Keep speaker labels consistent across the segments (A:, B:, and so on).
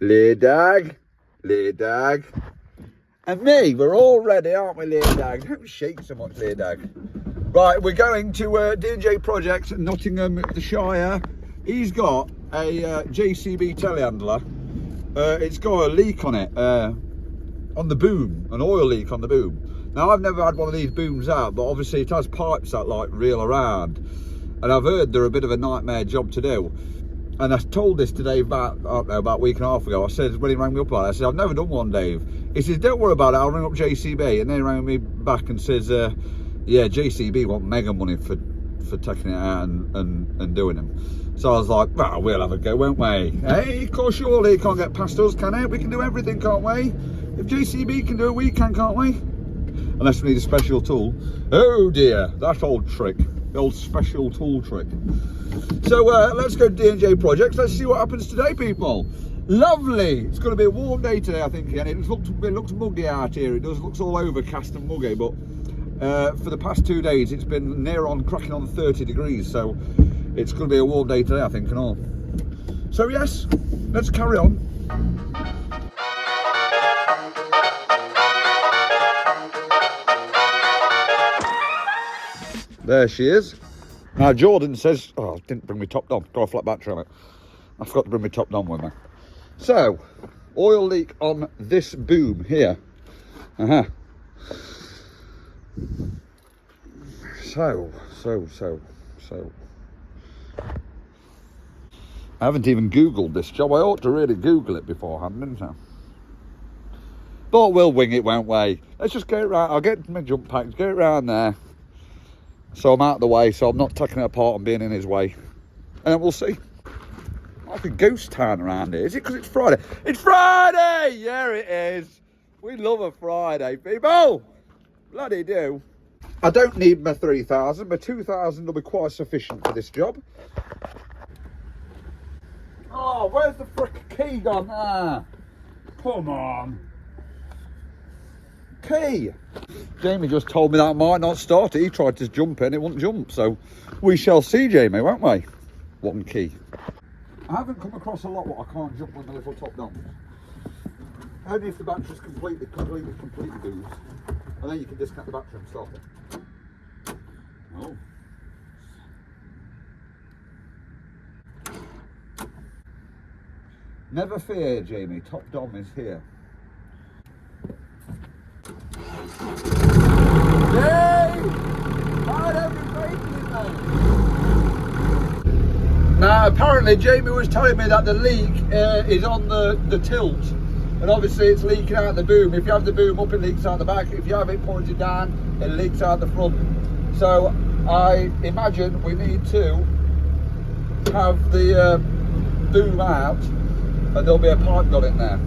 A: Lay dag. Lay dag. And me, we're all ready, aren't we, Lay dag? Don't shake so much, Lay dag. Right, we're going to D&J Projects, Nottingham, the Shire. He's got a JCB telehandler. It's got a leak on it, on the boom, an oil leak on the boom. Now, I've never had one of these booms out, but obviously it has pipes that like reel around. And I've heard they're a bit of a nightmare job to do. And I told this to Dave about a week and a half ago. I said, when he rang me up about it, I said, I've never done one, Dave. He says, don't worry about it, I'll ring up JCB. And then he rang me back and says, yeah, JCB want mega money for taking it out and doing them. So I was like, well, we'll have a go, won't we? Hey, of course, surely it can't get past us, can it? We can do everything, can't we? If JCB can do it, we can, can't we? Unless we need a special tool. Oh dear, that old trick. The old special tool trick. So let's go to D&J Projects. Let's see what happens today, people. Lovely. It's going to be a warm day today, I think. And it looks muggy out here. It does. Looks all overcast and muggy. But for the past 2 days, it's been near on cracking on 30 degrees. So it's going to be a warm day today, I think, and all. So yes, let's carry on. There she is. Now Jordan says, oh, I didn't bring my top down. Got a flat battery on it. I forgot to bring my top down with me. So, oil leak on this boom here. So. I haven't even Googled this job. I ought to really Google it beforehand, didn't I? But we'll wing it, won't we? Let's just get it round. I'll get my jump packs, get it round there. So I'm out of the way, so I'm not taking it apart and being in his way. And then we'll see. Like a ghost town around here. Is it because it's Friday? It's Friday! Yeah, it is. We love a Friday, people. Bloody do. I don't need my 3,000. My 2,000 will be quite sufficient for this job. Oh, where's the frick key gone? Ah, come on. Key. Jamie just told me that might not start it. He tried to jump in, it wouldn't jump. So we shall see, Jamie, won't we? One key. I haven't come across a lot what I can't jump on the little top down. Only if the battery's completely goes. And then you can disconnect the battery and start it. Oh. Never fear, Jamie. Top Dom is here. Yay! I don't be breaking it though. Now, apparently, Jamie was telling me that the leak is on the tilt, and obviously it's leaking out the boom. If you have the boom up, it leaks out the back. If you have it pointed down, it leaks out the front. So I imagine we need to have the boom out, and there'll be a pipe got in there.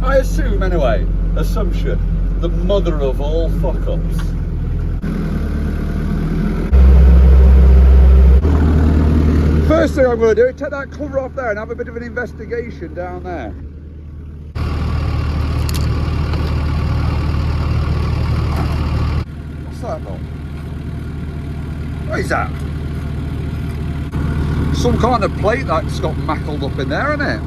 A: I assume, anyway. Assumption. The mother of all fuck-ups. First thing I'm going to do is take that cover off there and have a bit of an investigation down there. What's that, Bob? What is that? Some kind of plate that's got mackled up in there, isn't it?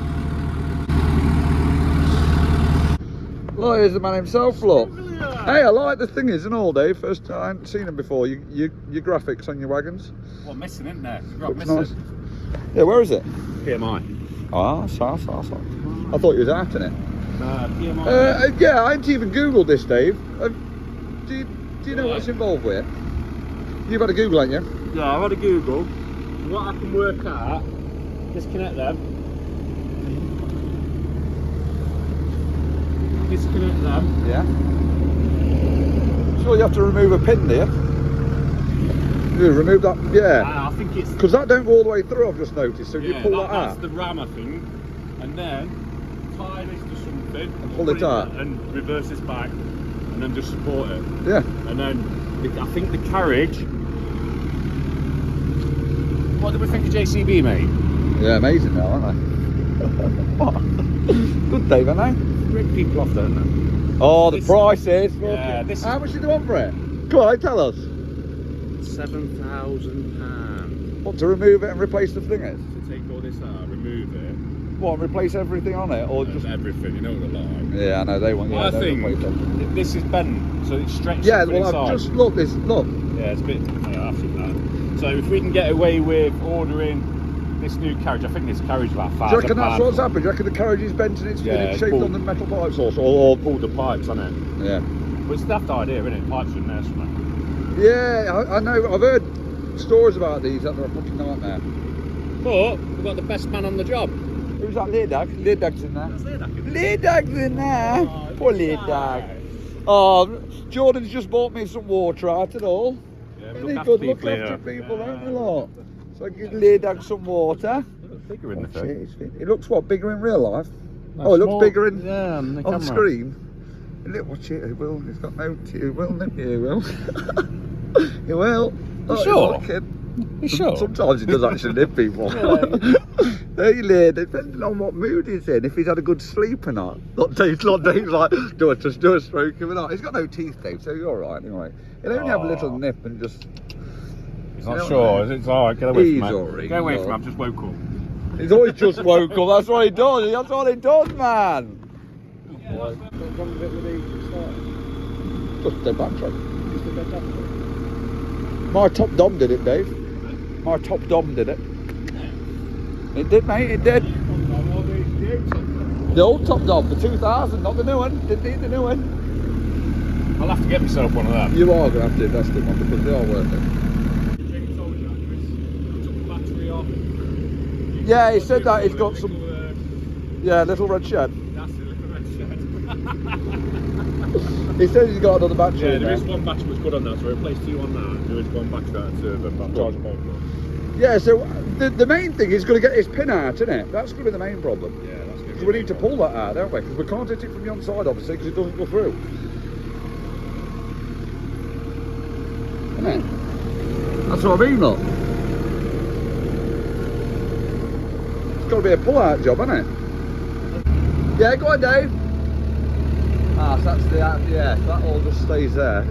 A: Look, here's the man himself, look. Hey, I like the thingies and all, Dave. First time, I hadn't seen them before. Your graphics on your wagons.
B: Well, missing, isn't there?
A: Looks nice. Yeah, where is it?
B: PMI.
A: Ah, so. I thought you was out in it.
B: PMI.
A: Yeah, I hadn't even Googled this, Dave. Do you know what's involved with it? You've had a Google, haven't you?
B: Yeah, I've had a Google. What I can work out, disconnect them. Disconnect them.
A: Yeah. Sure, you have to remove a pin there. You remove that, yeah.
B: I think it's
A: because that don't go all the way through. I've just noticed. So
B: yeah,
A: you pull that out.
B: That's the ram, I think, and then tie this to something
A: and pull it out
B: and reverse this back, and then just support it.
A: Yeah.
B: And then I think the carriage. What do we think of JCB, mate?
A: Yeah, amazing now, aren't they? Good, Dave, aren't they?
B: Rip people off, don't they?
A: Oh, the prices.
B: Yeah, this
A: how much did you want for it? Go on, tell us.
B: £7,000.
A: What, to remove it and replace the thingers?
B: To take all this out, remove it,
A: what, replace everything on it, or just
B: everything? You know what they're like.
A: Yeah, I know they want. Yeah,
B: I think this is bent, so it's stretched.
A: Yeah, well, I've just look. Yeah,
B: it's a bit. Yeah, I think that. So if we can get away with ordering this new carriage, I think this carriage is about £5.
A: Do you reckon that's what's happened? Do you reckon the carriage is bent and it's shaped on the metal pipes
B: or pulled the pipes on it?
A: Yeah.
B: But it's a daft idea, isn't it? Pipes are in there somewhere.
A: Yeah, I know. I've heard stories about these that they're a fucking nightmare.
B: But we've got the best man on the job.
A: Who's that? Leerdag? Leerdag's in there. Leerdag's in there.
B: Oh,
A: Poor Leerdag. Oh, Jordan's just bought me some water out and all.
B: Yeah,
A: Isn't he good? Look after people, don't we, lot? So I give Leerdag some water.
B: Bigger in the thing.
A: It looks what, bigger in real life?
B: No,
A: it looks bigger in
B: on
A: screen. Look, watch it. It will. It's got no. It will. It will. It will.
B: You sure?
A: You sure? Sometimes it does actually nip people. Hey, lad, depending on what mood he's in, if he's had a good sleep or not. Not Dave's like, do a stroke him or not. He's got no teeth, Dave, so you're alright anyway. He'll only have a little nip and just.
B: He's not sure. It's alright, get away from him. Get away from him, I've just woke up.
A: He's always just woke up, that's what he does. That's what he does, man. Just the battery. My top dom did it, Dave. My top dom did it. It did, mate, it did. The old top dom, the 2000, not the new one. Didn't need the new one.
B: I'll have to get myself one of them.
A: You are going to have to invest in one because they are worth it. Yeah, he said that he's got some. Yeah, little red shed.
B: That's the little red shed.
A: He said he's got another battery.
B: Yeah, there is one battery was good on that, so I replaced two on that. There is one battery that's I'm charging both of them.
A: Yeah, so the main thing is going to get his pin out, isn't it? That's going to be the main problem.
B: Yeah, that's going to be.
A: We need to pull that out, don't we? Because we can't hit it from the on side, obviously, because it doesn't go through. Isn't it? That's what I mean, look. It's got to be a pull-out job, isn't it? Yeah, go on, Dave. Ah, so that's the yeah. That all just stays there.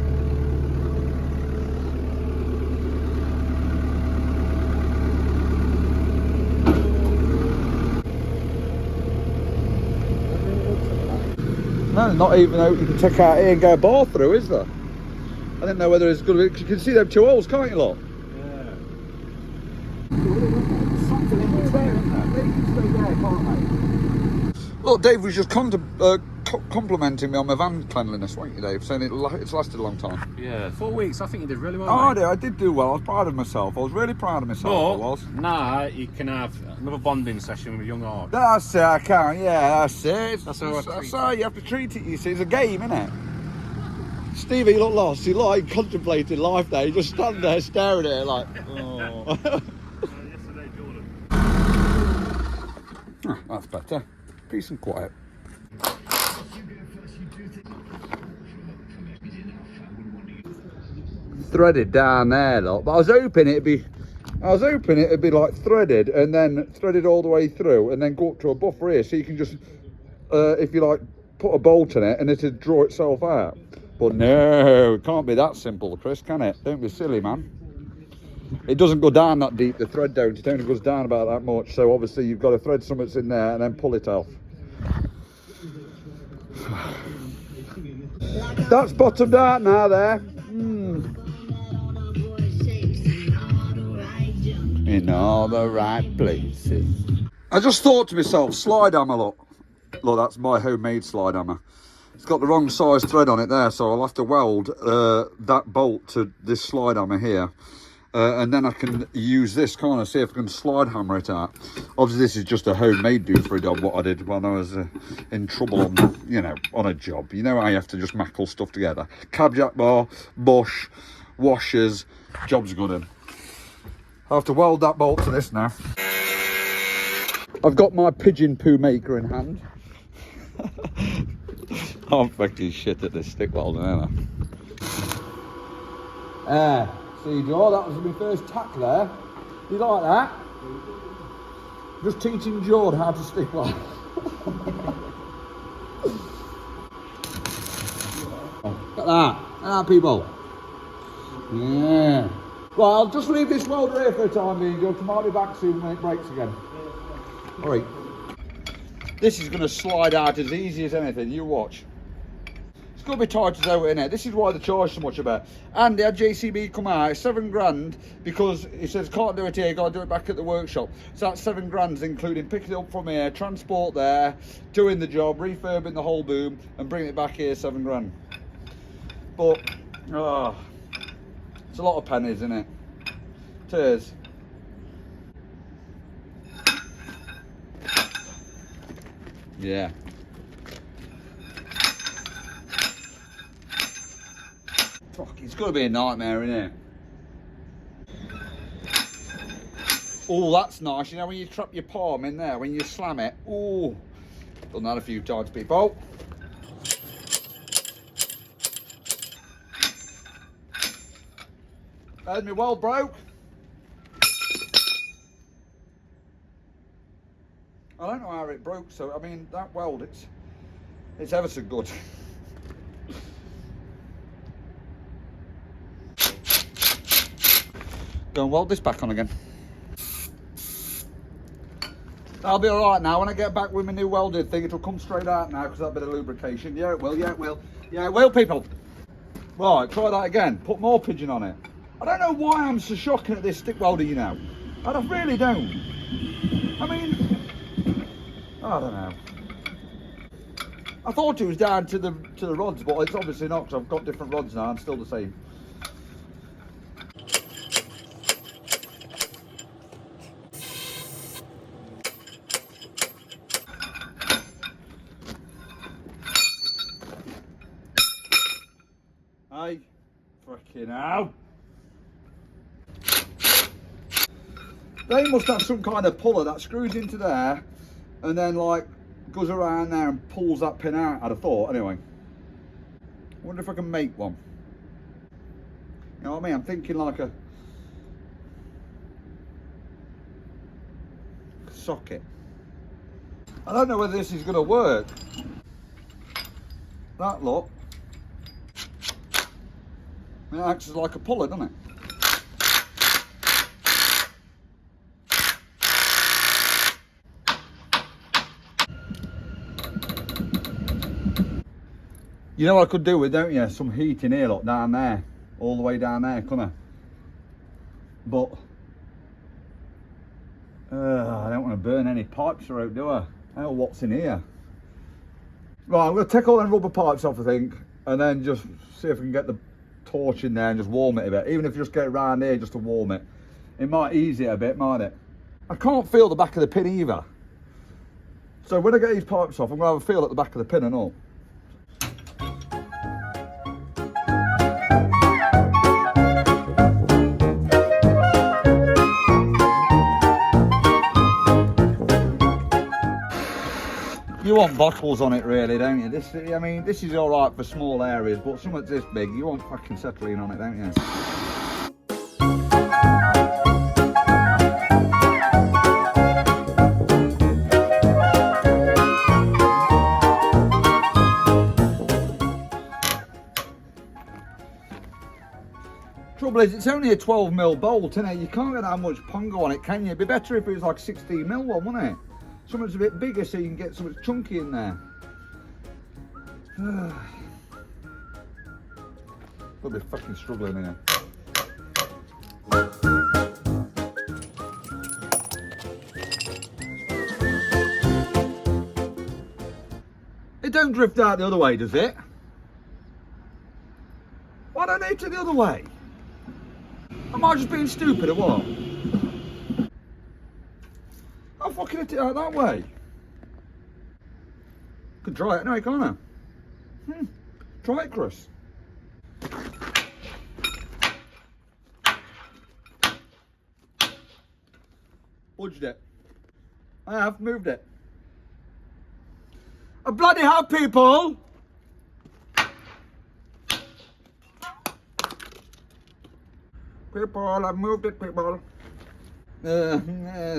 A: No, not even though you can take out here and go a bar through, is there? I didn't know whether it's going to be. You can see them two holes, can't you, lot? Look, Dave was just complimenting me on my van cleanliness, weren't you, Dave? Saying it's lasted a long time.
B: Yeah, 4 weeks. I think you did really well.
A: Oh, I did do well. I was proud of myself. I was really proud of myself. I was.
B: Nah, you can have another bonding session with young Art.
A: That's it. I can. Yeah, that's it.
B: That's how
A: you have to treat it. You see, it's a game, isn't it? Stevie, you look lost. He like contemplating life there. You just stand there staring at it like, oh.
B: Yesterday, Jordan.
A: Oh, that's better. Peace and quiet. Threaded down there, look. But I was hoping it'd be like threaded and then threaded all the way through and then go up to a buffer here, so you can just, if you like, put a bolt in it and it'd draw itself out. But no, it can't be that simple, Chris, can it? Don't be silly, man. It doesn't go down that deep, the thread don't. It only goes down about that much. So obviously you've got to thread something that's in there and then pull it off. That's bottomed out now there. In all the right places. I just thought to myself, slide hammer, look. Look, that's my homemade slide hammer. It's got the wrong size thread on it there, so I'll have to weld that bolt to this slide hammer here. And then I can use this, can't I? See if I can slide hammer it out. Obviously, this is just a homemade do-for-a job, what I did when I was in trouble on, on a job. You know how you have to just mackle stuff together. Cab jack bar, bush, washers, job's good in. I'll have to weld that bolt to this now. I've got my pigeon poo maker in hand. I'm fucking shit at this stick welding, ain't I? See, Joe, that was my first tack there. You like that? Just teaching George how to stick weld. Look at that. Look at that, people. Yeah. Well, I'll just leave this welder here for the time being, George. I might be back soon when it breaks again. All right. This is going to slide out as easy as anything. You watch. It's going to be tight as out in it. This is why they charge so much about it. And they had JCB come out, £7,000, because he says can't do it here, got to do it back at the workshop. So that's £7,000, including picking it up from here, transport there, doing the job, refurbing the whole boom, and bringing it back here, £7,000. But it's a lot of pennies, isn't it? It is. Yeah. Fuck, it's got to be a nightmare, isn't it? Oh, that's nice. You know when you trap your palm in there, when you slam it. Oh, done that a few times, people. There's me weld broke. I don't know how it broke, so I mean that weld, it's ever so good. Go and weld this back on again. I'll be alright now. When I get back with my new welded thing, it'll come straight out now because that bit of lubrication. Yeah, it will, yeah, it will. Yeah, it will, people. Right, try that again. Put more pigeon on it. I don't know why I'm so shocking at this stick welder, you know. I really don't. I mean, I don't know. I thought it was down to the rods, but it's obviously not because I've got different rods now. I'm still the same. Hey, freaking hell. They must have some kind of puller that screws into there and then like goes around there and pulls that pin out, I'd have thought. Anyway, I wonder if I can make one. You know what I mean? I'm thinking like a socket. I don't know whether this is going to work. That look. It acts as like a puller, doesn't it? You know what I could do with, don't you? Some heat in here, look, down there. All the way down there, come on. But I don't want to burn any pipes out, do I? I don't know what's in here. Right, I'm going to take all them rubber pipes off, I think, and then just see if we can get the torch in there and just warm it a bit. Even if you just get it around here just to warm it. It might ease it a bit, might it? I can't feel the back of the pin either. So when I get these pipes off, I'm going to have a feel at the back of the pin and all. You want bottles on it really, don't you? This, I mean, this is all right for small areas, but something this big, you want fucking settling on it, don't you? Trouble is, it's only a 12mm bolt, isn't it? You can't get that much pongo on it, can you? It'd be better if it was like 16mm one, wouldn't it? Something's a bit bigger so you can get something chunky in there. We'll be fucking struggling here. It don't drift out the other way, does it? Why don't it to the other way? Am I just being stupid or what? How fucking it out that way? Could try it anyway, can't I? Try it, Chris. Budged it. I have moved it. I bloody have, people! People, I've moved it, people.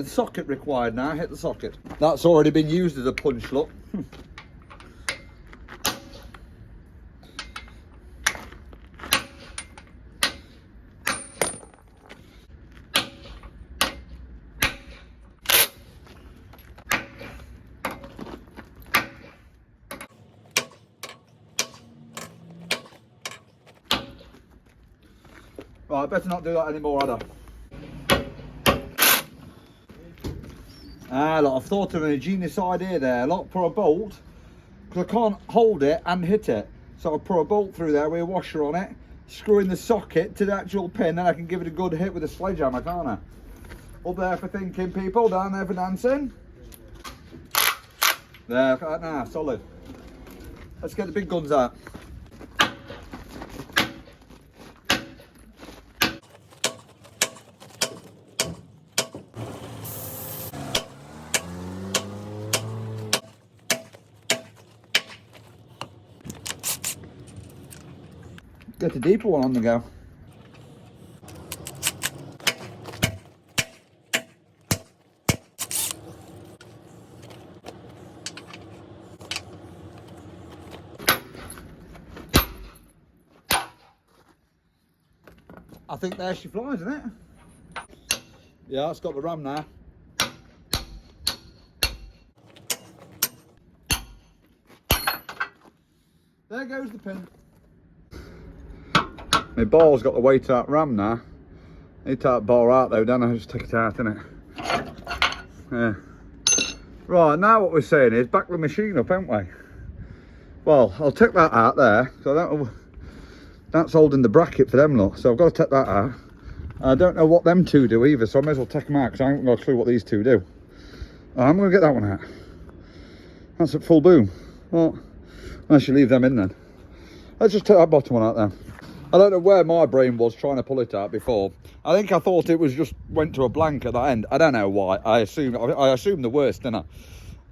A: Socket required now, hit the socket. That's already been used as a punch, look. Right, I better not do that anymore, had I? Ah, look, I've thought of an ingenious idea there. Look, put a bolt, because I can't hold it and hit it. So I'll put a bolt through there with a washer on it, screw in the socket to the actual pin, and I can give it a good hit with a sledgehammer, can't I? Up there for thinking, people, down there for dancing. There, look at that now, solid. Let's get the big guns out. Get a deeper one on the go. I think there she flies, isn't it? Yeah, it's got the ram now. There goes the pin. My ball's got the weight of that ram now. I need to take that ball out though, don't I? Just take it out, innit? Yeah. Right, now what we're saying is back the machine up, haven't we? Well, I'll take that out there, so I don't know, that's holding the bracket for them lot, so I've got to take that out. I don't know what them two do either, so I may as well take them out because I haven't got a clue what these two do. I'm going to get that one out. That's at full boom. Well, I should leave them in then. Let's just take that bottom one out there. I don't know where my brain was trying to pull it out before. I think I thought it was just went to a blank at that end. I don't know why. I assumed the worst, didn't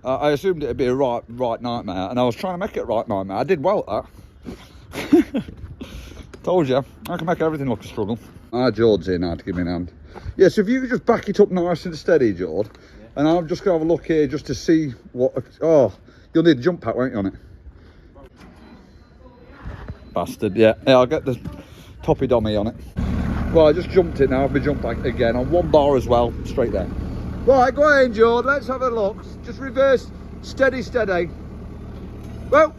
A: I? I assumed it'd be a right nightmare, and I was trying to make it a right nightmare. I did well at that. Told you, I can make everything look a struggle. George's here now to give me an hand. Yeah, so if you could just back it up nice and steady, George, yeah. And I'm just going to have a look here just to see what... Oh, you'll need a jump pack, won't you, on it? Bastard, yeah. Yeah, I'll get the toppy dummy on it. Well, I just jumped it now. I'll be jump back again on one bar as well, straight there. Right, go ahead, George. Let's have a look. Just reverse, steady. Well,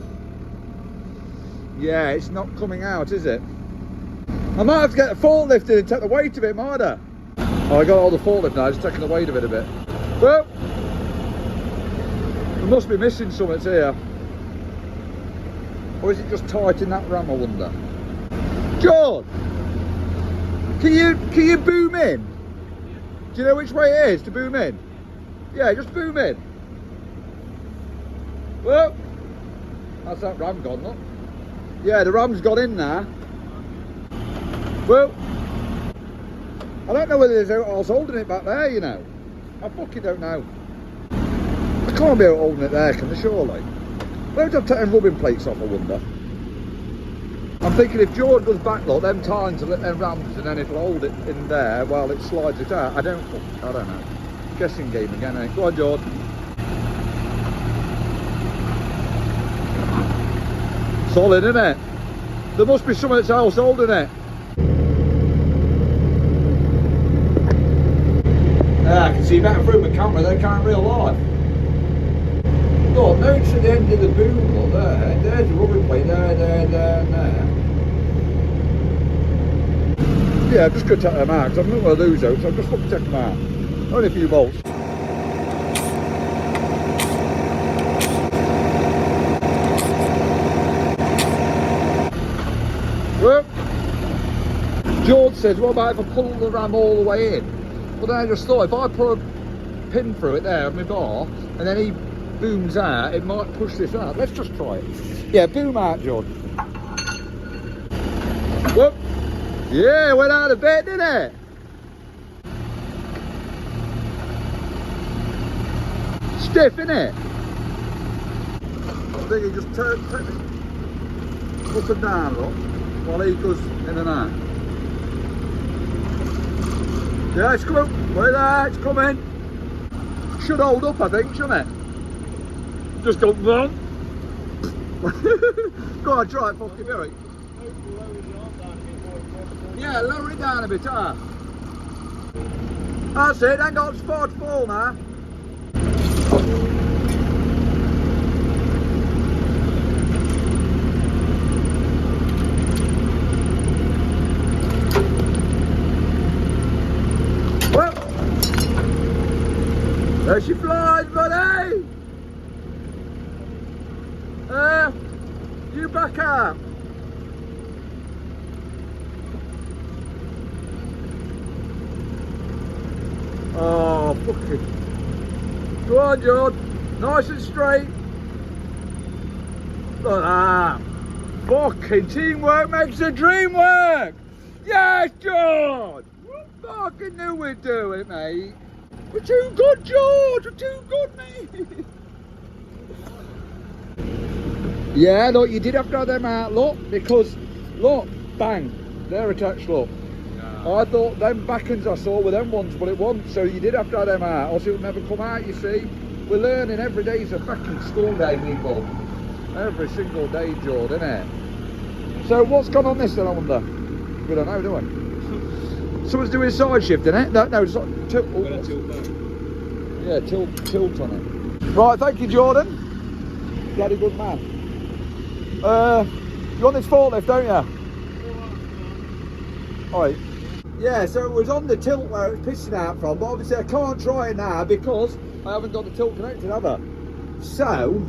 A: yeah, it's not coming out, is it? I might have to get a forklift in and take the weight of it, might I? Oh, I got all the forklift now, just taking the weight of it a bit. Well, we must be missing something here. Or is it just tight in that ram, I wonder? George, can you boom in? Do you know which way it is to boom in? Yeah, just boom in. Well, that's that ram gone, look. Yeah, the ram's gone in now. Well, I don't know whether there's out else holding it back there, you know. I fucking don't know. I can't be out holding it there, can they, surely? Why don't I take them rubbing plates off, I wonder? I'm thinking if George goes back, look, them tines will let them rams and then it'll hold it in there while it slides it out. I don't know. Guessing game again, eh? Go on, George. Solid, isn't it? There must be something else holding it. Yeah, I can see better through the camera than I can in real life. Look, notice at the end of the boom, look there. There's the rubbing plate, there. Yeah, I'm just going to take them out because I'm not going to lose those, so I'm just going to take them out. Only a few bolts. Well, George says, what about if I pull the ram all the way in? Well, then I just thought, if I put a pin through it there on my bar, and then he booms out, it might push this out. Let's just try it. Yeah, boom out, George. Whoop. Yeah, went out a bit, didn't it? Stiff, innit? I think he just turns up and down, look, while he goes in and out. Yeah, it's coming. Wait there, it's coming. Should hold up, I think, shouldn't it? Just go wrong. Go on, try it, fucking do it. Yeah, lower it down a bit, That's it, ain't got spot fall now. You back up. Oh, fucking. Go on, John. Nice and straight. Look at that. Fucking teamwork makes the dream work. Yes, George. Fucking knew we'd do it, mate. We're too good, George. We're too good, mate. Yeah, look, you did have to have them out, look, because, look, bang, they're attached, look. Yeah. I thought them backends I saw were them ones, but it wasn't, so you did have to have them out, else it would never come out, you see. We're learning every day's a fucking school day, people. Every single day, George, isn't it? So what's gone on this then, I wonder? We don't know, do we? Someone's doing side shift, innit? No, it's not, tilt back. Yeah, tilt on it. Right, thank you, Jordan. Bloody good man. You want this forklift, don't you? Alright. Yeah, so it was on the tilt where it's pissing out from, but obviously I can't try it now because I haven't got the tilt connected, have I? So,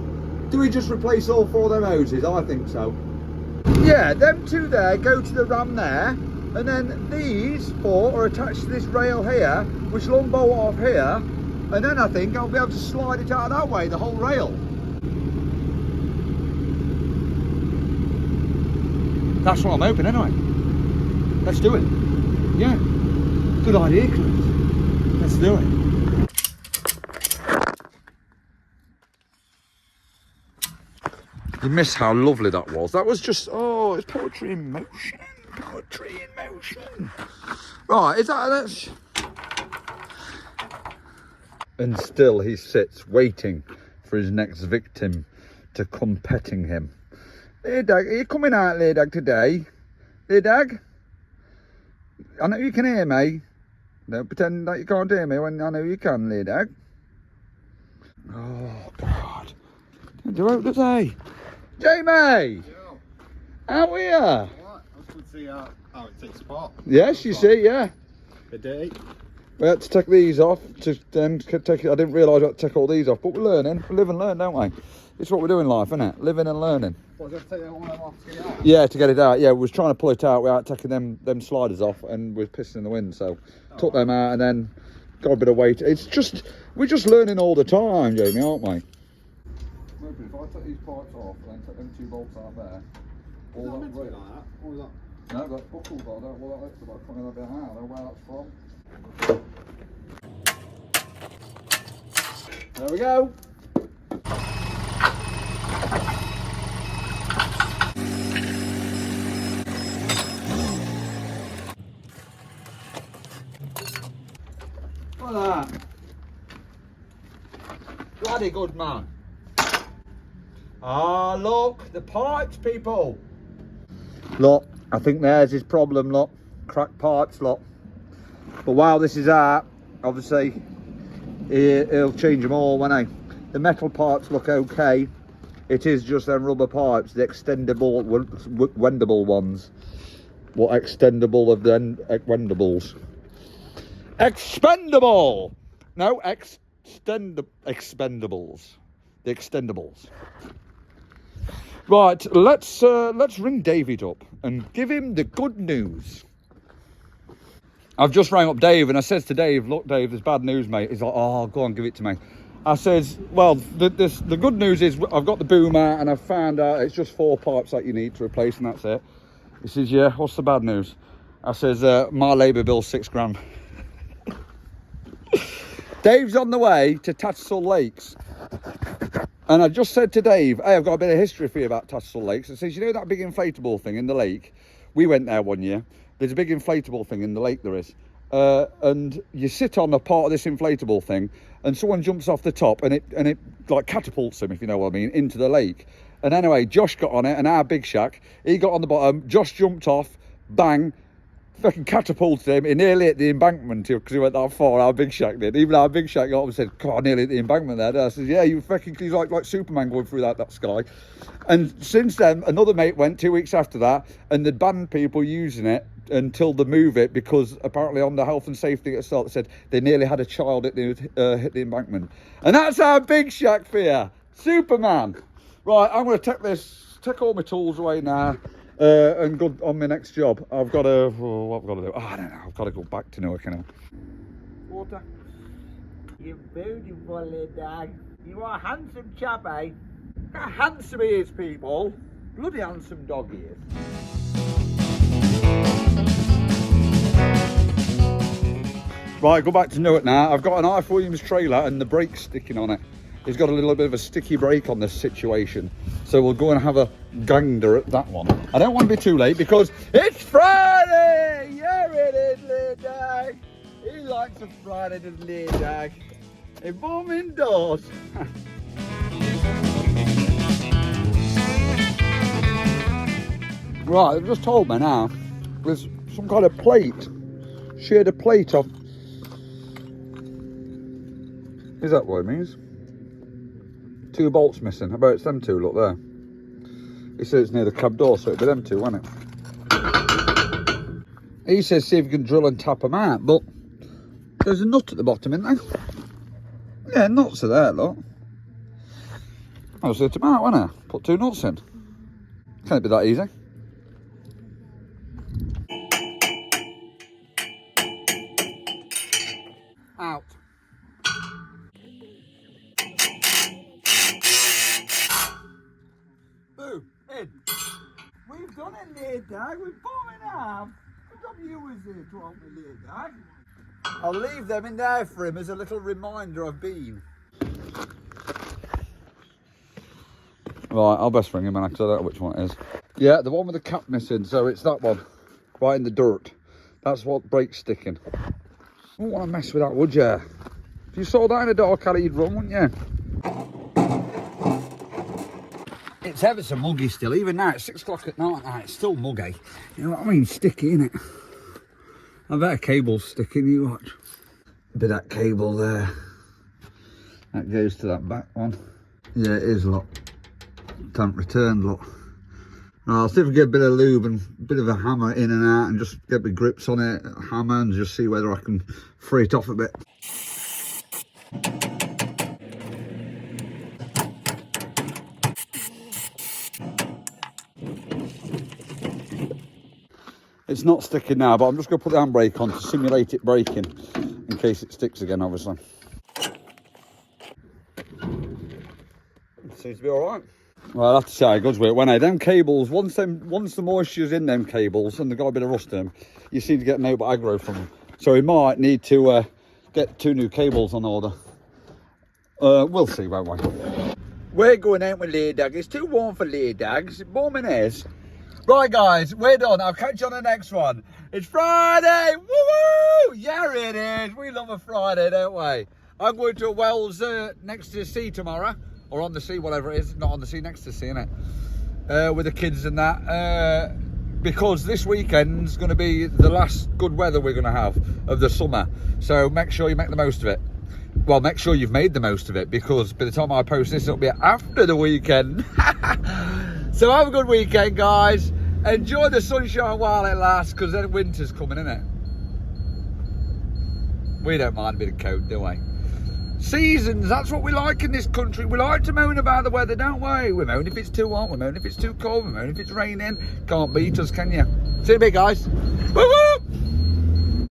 A: do we just replace all four of them hoses? I think so. Yeah, them two there go to the ram there, and then these four are attached to this rail here, which will unbolt off here, and then I think I'll be able to slide it out that way, the whole rail. That's what I'm hoping anyway. Let's do it. Yeah. Good idea, Clint. Let's do it. You missed how lovely that was. That was just, oh, it's poetry in motion. Poetry in motion. Right, that's... And still he sits waiting for his next victim to come petting him. Hey Dag, are you coming out, Dag, today? Hey Dag? I know you can hear me. Don't pretend that you can't hear me when I know you can, Dag. Oh, God. Do out today. Jamie!
C: Yo.
A: How are you?
C: Alright, I just want to see how it takes apart.
A: Yes, you see, yeah.
C: Bit dirty.
A: We had to take these off to then take it. I didn't realise I had to take all these off, but we're learning. We live and learn, don't we? It's what we do in life, isn't it? Living and learning.
C: What, just take that one off to get it out?
A: Yeah, to get it out. Yeah, we was trying to pull it out without taking them sliders off, and we're pissing in the wind. So took them out and then got a bit of weight. It's just we're just learning all the time, Jamie, aren't we? Maybe if I take these parts off and then take them two bolts out there, all that
C: meant to be like that. What was that?
A: No, that buckles on. I don't know what that looks like coming out of there. I don't know where that's from. There we go. Look at that. Bloody good man. Ah, look, the pipes, people. Look, I think there's his problem, look. Cracked pipes, look. But while this is out, obviously, he'll change them all, won't he? The metal pipes look okay. It is just them rubber pipes, the extendable, wendable ones. What extendable of the wendables? Expendable! No, expendables. The extendables. Right, let's ring David up and give him the good news. I've just rang up Dave and I says to Dave, look Dave, there's bad news, mate. He's like, oh, go on, give it to me. I says, well, the good news is I've got the boom out and I've found out it's just 4 pipes that you need to replace and that's it. He says, yeah, what's the bad news? I says, my labour bill's £6 grand. Dave's on the way to Tattersall Lakes. And I just said to Dave, hey, I've got a bit of history for you about Tattersall Lakes. I says, you know that big inflatable thing in the lake? We went there one year. There's a big inflatable thing in the lake, there is. And you sit on a part of this inflatable thing and someone jumps off the top and it like catapults him, if you know what I mean, into the lake. And anyway, Josh got on it and our Big Shack, he got on the bottom, Josh jumped off, bang, fucking catapulted him. He nearly hit the embankment because he went that far, our Big Shack did. Even our Big Shack got up and said, God, I nearly hit the embankment there. I said, yeah, you fucking, he's like Superman going through that sky. And since then, another mate went 2 weeks after that and they'd banned people using it until they move it because apparently on the health and safety itself it said they nearly had a child hit the embankment. And that's our Big Shack for you. Superman. Right, I'm going to take this take all my tools away now and go on my next job. I've got to, what I've got to do? Oh, I don't know. I've got to go back to Newark now. Water.
D: You're beautiful, little dog. You are a handsome chap, eh? Look how handsome he is, people. Bloody handsome dog he is.
A: Right, go back to Newark now. I've got an Ife Williams trailer and the brake's sticking on it. He's got a little bit of a sticky brake on this situation. So we'll go and have a gander at that one. I don't want to be too late because it's Friday! Yeah, it is, little dog. He likes a Friday, doesn't he, little dog? Hey, boom indoors. Right, they've just told me now there's some kind of plate. Sheared a plate off. Is that what it means? 2 bolts missing. I bet it's them 2, look there. He says it's near the cab door, so it'd be them 2, won't it? He says see if you can drill and tap them out, but there's a nut at the bottom, isn't there? Yeah, nuts are there, look. I'll sort them out, won't I? Put 2 nuts in. Can't be that easy. Out. Boo, in. We've done it, little dog. We've bought it out. We've got viewers here to help me, little dog. I'll leave them in there for him as a little reminder I've been. Right, I'll best ring him and I don't know which one it is. Yeah, the one with the cap missing, so it's that one. Right in the dirt. That's what brake's sticking. You wouldn't want to mess with that, would you? If you saw that in a dark alley, you'd run, wouldn't you? It's ever so muggy still. Even now, it's 6 o'clock at night now, it's still muggy. You know what I mean? Sticky, innit? I bet a cable's sticking, you watch. A bit of that cable there. That goes to that back one. Yeah, it is, look. Can't return, look. I'll see if I get a bit of lube and a bit of a hammer in and out and just get my grips on it, hammer, and just see whether I can free it off a bit. It's not sticking now, but I'm just going to put the handbrake on to simulate it braking in case it sticks again, obviously. Seems to be all right. Well, I have to say, it goes with it. When them cables, once the moisture's in them cables and they've got a bit of rust in them, you seem to get no but aggro from them. So we might need to get 2 new cables on order. We'll see, won't we? We're going out with Lear Dag. It's too warm for Lear Dags. Warm in hairs. Right, guys, we're done. I'll catch you on the next one. It's Friday. Woo-woo! Yeah, it is. We love a Friday, don't we? I'm going to Wells next to the sea tomorrow. Or on the sea, whatever it is. Not on the sea, next to the sea, innit? With the kids and that. Because this weekend's going to be the last good weather we're going to have of the summer. So make sure you make the most of it. Well, make sure you've made the most of it, because by the time I post this, it'll be after the weekend. So have a good weekend, guys. Enjoy the sunshine while it lasts, because then winter's coming, innit? We don't mind a bit of cold, do we? Seasons, that's what we like in this country. We like to moan about the weather, don't we? We moan if it's too hot, we moan if it's too cold, we moan if it's raining. Can't beat us, can you? See you in a bit, guys. Woo-woo!